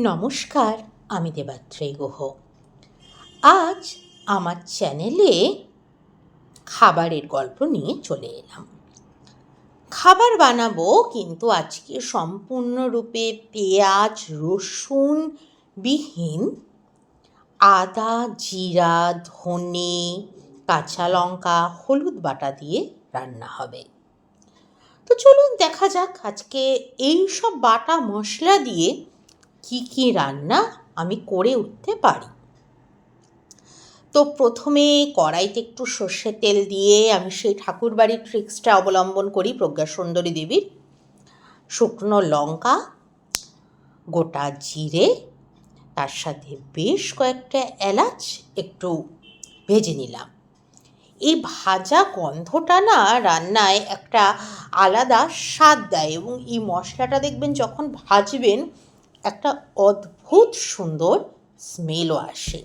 নমস্কার, আমি দেবাত্রেয় গুহ। আজ আমার চ্যানেলে খাবারের গল্প নিয়ে চলে এলাম। খাবার বানাবো, কিন্তু আজকে সম্পূর্ণরূপে পেঁয়াজ রসুন বিহীন আদা জিরা ধনে কাঁচা লঙ্কা হলুদ বাটা দিয়ে রান্না হবে। তো চলুন দেখা যাক আজকে এই সব বাটা মশলা দিয়ে কি কি রান্না আমি করে উঠতে পারি। তো প্রথমে কড়াইতে একটু সর্ষের তেল দিয়ে আমি সেই ঠাকুরবাড়ির ট্রিক্সটা অবলম্বন করি প্রজ্ঞা সুন্দরী দেবীর। শুকনো লঙ্কা, গোটা জিরে, তার সাথে বেশ কয়েকটা এলাচ একটু ভেজে নিলাম। এই ভাজা গন্ধটা না রান্নায় একটা আলাদা স্বাদ দেয়, এবং এই মশলাটা দেখবেন যখন ভাজবেন একটা অদ্ভুত সুন্দর স্মেলও আসে।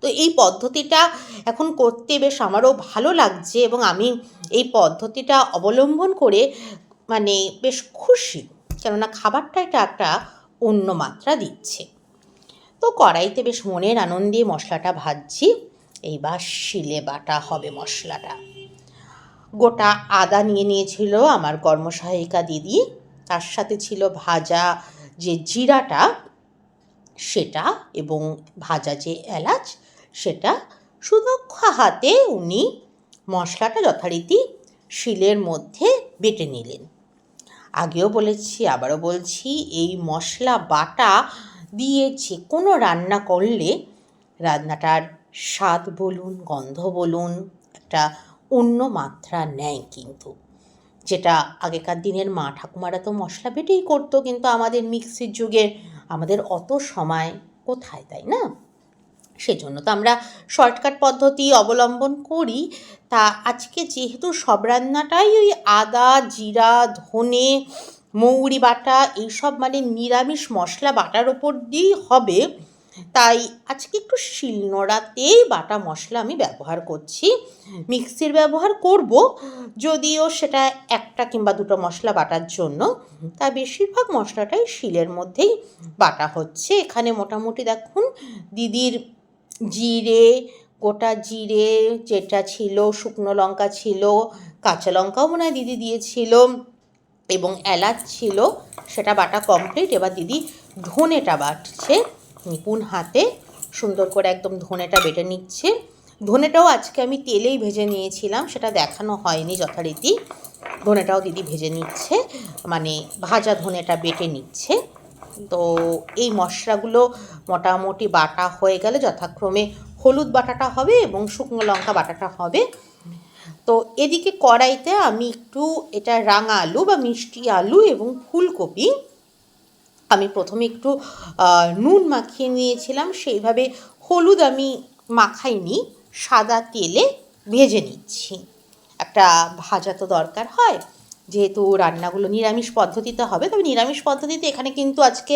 তো এই পদ্ধতিটা এখন করতে বেশ আমারও ভালো লাগছে, এবং আমি এই পদ্ধতিটা অবলম্বন করে বেশ খুশি, কেননা খাবারটা এটা একটা অন্য মাত্রা দিচ্ছে। তো কড়াইতে বেশ মনের আনন্দে মশলাটা ভাজছি। এইবার শিলে বাটা হবে মশলাটা। গোটা আদা নিয়ে নিয়েছিল আমার কর্মসহায়িকা দিদি, তার সাথে ছিল ভাজা যে জিরাটা সেটা, এবং ভাজা যে এলাচ সেটা। সুদক্ষ হাতে উনি মশলাটা যথারীতি শিলের মধ্যে বেটে নিলেন। আগেও বলেছি, আবারও বলছি, এই মশলা বাটা দিয়ে যে কোনো রান্না করলে রান্নাটার স্বাদ বলুন গন্ধ বলুন একটা অন্য মাত্রা নেয়। কিন্তু যেটা আগেকার দিনের মা ঠাকুমারা তো মশলা বেটেই করতো, কিন্তু আমাদের মিক্সির যুগে আমাদের অত সময় কোথায়, তাই না? সেজন্য তো আমরা শর্টকাট পদ্ধতি অবলম্বন করি। তা আজকে যেহেতু সব রান্নাটাই ওই আদা জিরা ধনে মৌরি বাটা এইসব নিরামিষ মশলা বাটার ওপর দিয়েই হবে, তাই আজকে একটু শিলনোড়াতেই বাটা মশলা আমি ব্যবহার করছি। মিক্সির ব্যবহার করব, যদিও সেটা একটা কিংবা দুটো মশলা বাটার জন্য, তা বেশিরভাগ মশলাটাই শিলের মধ্যেই বাটা হচ্ছে। এখানে মোটামুটি দেখুন দিদির জিরে, গোটা জিরে যেটা ছিল, শুকনো লঙ্কা ছিল, কাঁচা লঙ্কাও মনে হয় দিদি দিয়েছিল, এবং এলাচ ছিল, সেটা বাটা কমপ্লিট। এবার দিদি ধনেটা বাটছে নিপুণ হাতে, সুন্দর করে একদম ধনেটা বেটে নিচ্ছে। ধনেটাও আজকে আমি তেলেই ভেজে নিয়েছিলাম, সেটা দেখানো হয়নি যথারীতি। ধনেটাও দিদি ভেজে নিচ্ছে, ভাজা ধনেটা বেটে নিচ্ছে। তো এই মশলাগুলো মোটামুটি বাটা হয়ে গেলে যথাক্রমে হলুদ বাটাটা হবে এবং শুকনো লঙ্কা বাটাটা হবে। তো এদিকে কড়াইতে আমি একটু এটা রাঙা আলু বা মিষ্টি আলু এবং ফুলকপি আমি প্রথমে একটু নুন মাখিয়ে নিয়েছিলাম, সেইভাবে হলুদ আমি মাখাইনি, সাদা তেলে ভেজে নিচ্ছি। একটা ভাজা তো দরকার হয়, যেহেতু রান্নাগুলো নিরামিষ পদ্ধতিতে হবে। তবে নিরামিষ পদ্ধতিতে এখানে কিন্তু আজকে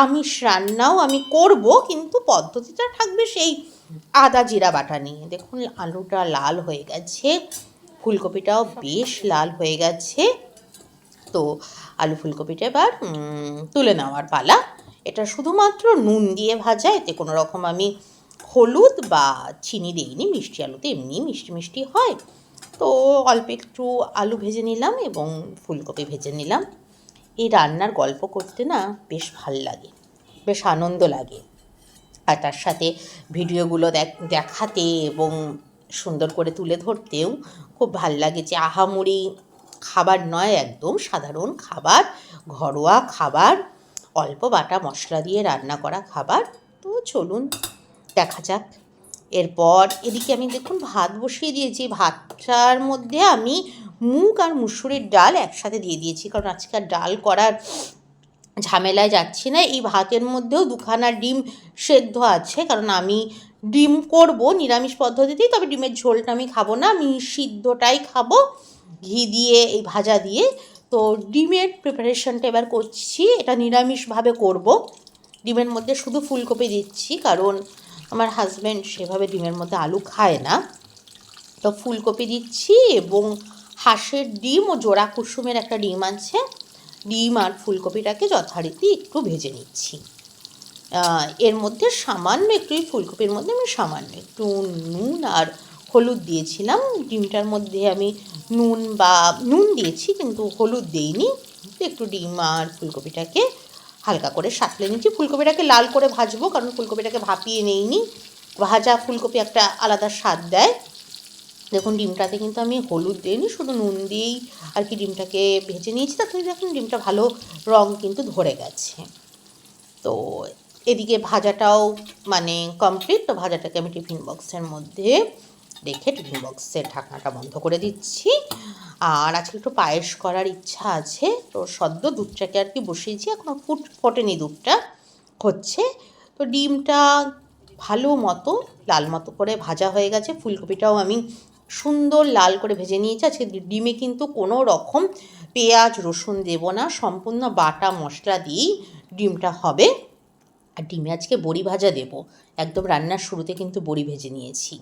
আমিষ রান্নাও আমি করব, কিন্তু পদ্ধতিটা থাকবে সেই আদা জিরা বাটা নিয়ে। দেখুন আলুটা লাল হয়ে গেছে, ফুলকপিটাও বেশ লাল হয়ে গেছে। তো আলু ফুলকপিটা এবার তুলে নেওয়ার পালা। এটা শুধুমাত্র নুন দিয়ে ভাজা, এতে কোনো রকম আমি হলুদ বা চিনি দিইনি। মিষ্টি আলুতে এমনি মিষ্টি মিষ্টি হয়। তো অল্প একটু আলু ভেজে নিলাম এবং ফুলকপি ভেজে নিলাম। এই রান্নার গল্প করতে না বেশ ভাল লাগে, বেশ আনন্দ লাগে। আর তার সাথে ভিডিওগুলো দেখাতে এবং সুন্দর করে তুলে ধরতেও খুব ভাল লাগে। যে আহামরি খাবার নয়, একদম সাধারণ খাবার, ঘরোয়া খাবার, অল্প বাটা মশলা দিয়ে রান্না করা খাবার। তো চলুন দেখা যাক। এরপর এদিকে আমি দেখুন ভাত বসিয়ে দিয়েছি। ভাতটার মধ্যে আমি মুগ আর মুসুরির ডাল একসাথে দিয়ে দিয়েছি, কারণ আজকে আর ডাল করার ঝামেলায় যাচ্ছি না। এই ভাতের মধ্যেও দুখানা ডিম সেদ্ধ আছে, কারণ আমি ডিম করব নিরামিষ পদ্ধতিতেই, তবে ডিমের ঝোলটা আমি খাবো না, আমি সিদ্ধটাই খাবো ঘি দিয়ে, এই ভাজা দিয়ে। তো ডিমের প্রিপারেশনটা এবার করছি, এটা নিরামিষভাবে করব। ডিমের মধ্যে শুধু ফুলকপি দিচ্ছি, কারণ আমার হাজব্যান্ড সেভাবে ডিমের মধ্যে আলু খায় না। তো ফুলকপি দিচ্ছি, এবং হাঁসের ডিম ও জোড়া কুসুমের একটা ডিম আছে, ডিম আর ফুলকপিটাকে যথারীতি একটু ভেজে নিচ্ছি। এর মধ্যে সামান্য একটু, এই ফুলকপির মধ্যে আমি সামান্য একটু নুন আর হলুদ দিয়েছিলাম। ডিমটার মধ্যে আমি নুন দিয়েছি কিন্তু হলুদ দিইনি। একটু ডিম আর ফুলকপিটাকে হালকা করে সাঁতলে নিচ্ছি। ফুলকপিটাকে লাল করে ভাজবো, কারণ ফুলকপিটাকে ভাপিয়ে নেইনি। ভাজা ফুলকপি একটা আলাদা স্বাদ দেয়। দেখুন ডিমটাতে কিন্তু আমি হলুদ দিইনি, শুধু নুন দিয়েই আর কি ডিমটাকে ভেজে নিয়েছি। তাতে দেখুন ডিমটা ভালো রং কিন্তু ধরে গেছে। তো এদিকে ভাজাটাও মানে কমপ্লিট। তো ভাজাটাকে আমি টিফিন বক্সের মধ্যে রেখে টিফিন বক্সের ঢাকনাটা বন্ধ করে দিচ্ছি। আর আজকে একটু পায়েস করার ইচ্ছা আছে, তো সদ্য দুধটাকে আর কি বসিয়েছি, এখনও ফোটেনি, দুধটা হচ্ছে। তো ডিমটা ভালো মতো লাল মতো করে ভাজা হয়ে গেছে। ফুলকপিটাও আমি সুন্দর লাল করে ভেজে নিয়েছি। আজকে ডিমে কিন্তু কোনো রকম পেঁয়াজ রসুন দেবো না, সম্পূর্ণ বাটা মশলা দিয়েই ডিমটা হবে। আর ডিমে আজকে বড়ি ভাজা দেবো, একদম রান্নার শুরুতে কিন্তু বড়ি ভেজে নিয়েছি।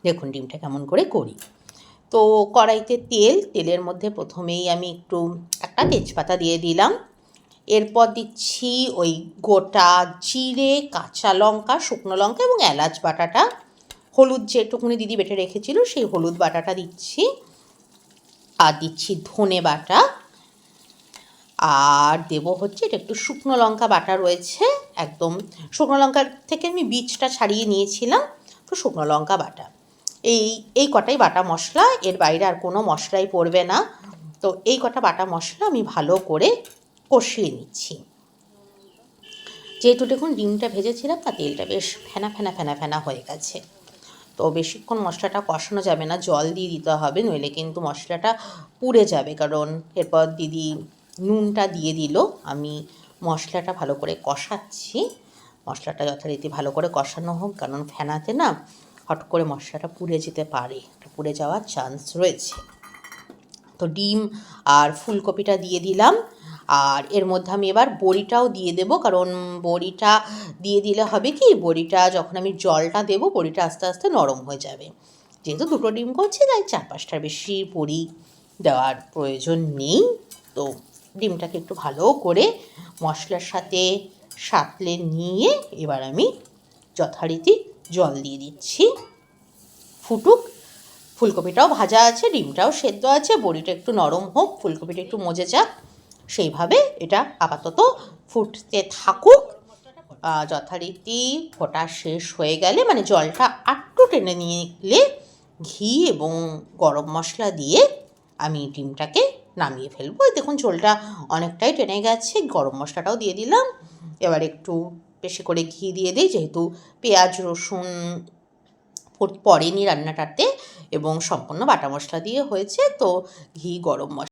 দেখুন ডিমটা কেমন করে করি। তো কড়াইতে তেলের মধ্যে প্রথমেই আমি একটা তেজপাতা দিয়ে দিলাম। এরপর দিচ্ছি ওই গোটা জিরে, কাঁচা লঙ্কা, শুকনো লঙ্কা এবং এলাচ বাটাটা। হলুদ যেটুকুনি দিদি বেটে রেখেছিল সেই হলুদ বাটাটা দিচ্ছি। আর দিচ্ছি ধনে বাটা। আর দেবো হচ্ছে, এটা একটু শুকনো লঙ্কা বাটা রয়েছে, একদম শুকনো লঙ্কার থেকে আমি বীজটা ছাড়িয়ে নিয়েছিলাম। তো শুকনো লঙ্কা বাটা, এই কটাই বাটা মশলা, এর বাইরে আর কোনো মশলাই পড়বে না। তো এই কটা বাটা মশলা আমি ভালো করে কষিয়ে নিচ্ছি। যেহেতু দেখুন ডিমটা ভেজেছিলাম না, তেলটা বেশ ফেনা ফেনা ফেনা ফেনা হয়ে গেছে। তো বেশিক্ষণ মশলাটা কষানো যাবে না, জল দিয়ে দিতে হবে, নইলে কিন্তু মশলাটা পুড়ে যাবে। কারণ এরপর দিদি নুনটা দিয়ে দিল। আমি মশলাটা ভালো করে কষাচ্ছি। মশলাটা যথারীতি ভালো করে কষানো হোক, কারণ ফেনাতে না হট করে মশলাটা পুড়ে যেতে পারে, পুড়ে যাওয়ার চান্স রয়েছে। তো ডিম আর ফুলকপিটা দিয়ে দিলাম। আর এর মধ্যে আমি এবার বড়িটাও দিয়ে দেবো, কারণ বড়িটা দিয়ে দিলে হবে কি, বড়িটা যখন আমি জলটা দেবো বড়িটা আস্তে আস্তে নরম হয়ে যাবে। যেহেতু দুটো ডিম করছি তাই 4-5টার বেশি বড়ি দেওয়ার প্রয়োজন নেই। তো ডিমটাকে একটু ভালো করে মশলার সাথে সাঁতলে নিয়ে এবার আমি যথারীতি জল দিয়ে দিচ্ছি। ফুটুক, ফুলকপিটাও ভাজা আছে, ডিমটাও সেদ্ধ আছে, বড়িটা একটু নরম হোক, ফুলকপিটা একটু মজে যাক, সেইভাবে এটা আপাতত ফুটতে থাকুক। যথারীতি ফোটা শেষ হয়ে গেলে, মানে জলটা আটটু টেনে নিলে, ঘি এবং গরম মশলা দিয়ে আমি ডিমটাকে নামিয়ে ফেলবো। দেখুন ঝোলটা অনেকটাই টেনে গেছে, গরম মশলাটাও দিয়ে দিলাম। এবার একটু বেশি করে ঘি দিয়ে দিই, যেহেতু পেঁয়াজ রসুন পড়েনি রান্নাটাতে এবং সম্পূর্ণ বাটা মশলা দিয়ে হয়েছে, তো ঘি গরম মশলা